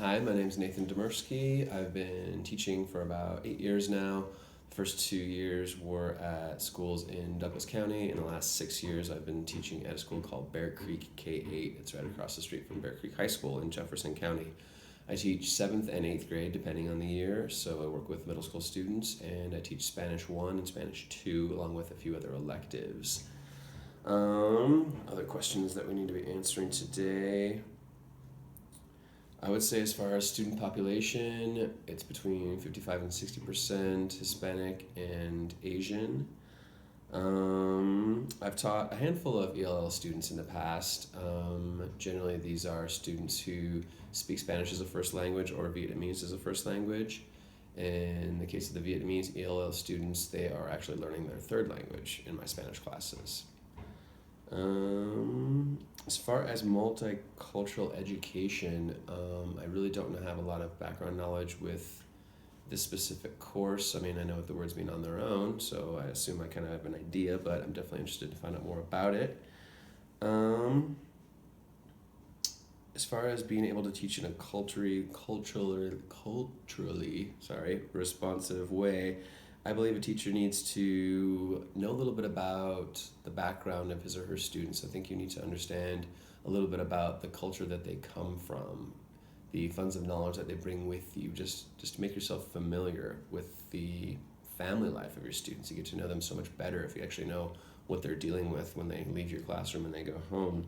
Hi, my name is Nathan Demersky. I've been teaching for about 8 years now. The first 2 years were at schools in Douglas County. In the last 6 years, I've been teaching at a school called Bear Creek K-8. It's right across the street from Bear Creek High School in Jefferson County. I teach 7th and 8th grade depending on the year, so I work with middle school students, and I teach Spanish 1 and Spanish 2 along with a few other electives. Other questions that we need to be answering today. I would say, as far as student population, it's between 55 and 60% Hispanic and Asian. I've taught a handful of ELL students in the past. Generally, these are students who speak Spanish as a first language or Vietnamese as a first language. In the case of the Vietnamese ELL students, they are actually learning their third language in my Spanish classes. As far as multicultural education, I really don't have a lot of background knowledge with this specific course. I mean, I know what the words mean on their own, so I assume I kind of have an idea, but I'm definitely interested to find out more about it. As far as being able to teach in a culturally responsive way, I believe a teacher needs to know a little bit about the background of his or her students. I think you need to understand a little bit about the culture that they come from, the funds of knowledge that they bring with you, just to make yourself familiar with the family life of your students. You get to know them so much better if you actually know what they're dealing with when they leave your classroom and they go home.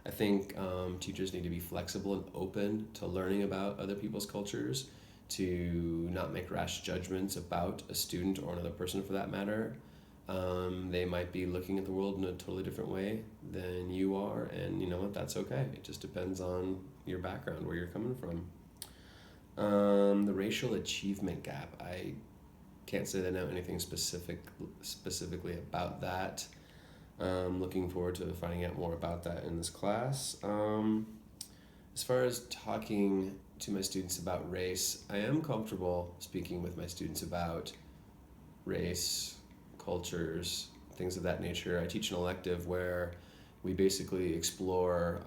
I think teachers need to be flexible and open to learning about other people's cultures, to not make rash judgments about a student or another person for that matter. They might be looking at the world in a totally different way than you are, and you know what, that's okay. It just depends on your background, where you're coming from. The racial achievement gap. I can't say that I know anything specifically about that. Looking forward to finding out more about that in this class. As far as talking to my students about race, I am comfortable speaking with my students about race, cultures, things of that nature. I teach an elective where we basically explore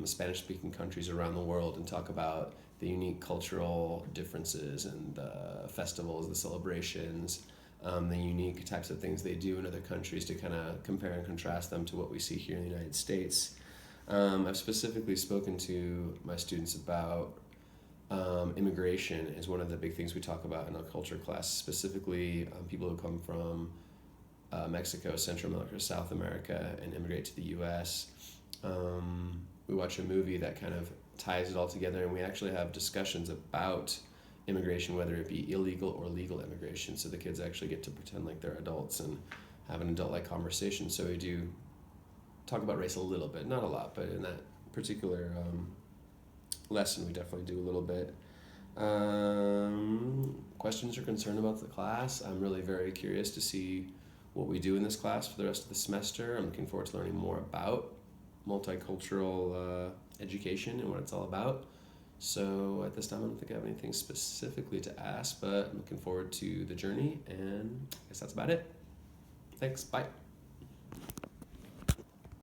Spanish-speaking countries around the world and talk about the unique cultural differences and the festivals, the celebrations, the unique types of things they do in other countries, to kind of compare and contrast them to what we see here in the United States. I've specifically spoken to my students about immigration is one of the big things we talk about in our culture class, specifically people who come from Mexico, Central America, South America, and immigrate to the U.S. We watch a movie that kind of ties it all together, and we actually have discussions about immigration, whether it be illegal or legal immigration, so the kids actually get to pretend like they're adults and have an adult-like conversation. So we do talk about race a little bit, not a lot, but in that particular lesson we definitely do a little bit. Questions or concern about the class? I'm really very curious to see what we do in this class for the rest of the semester. I'm looking forward to learning more about multicultural education and what it's all about. So at this time, I don't think I have anything specifically to ask, but I'm looking forward to the journey, and I guess that's about it. Thanks, bye.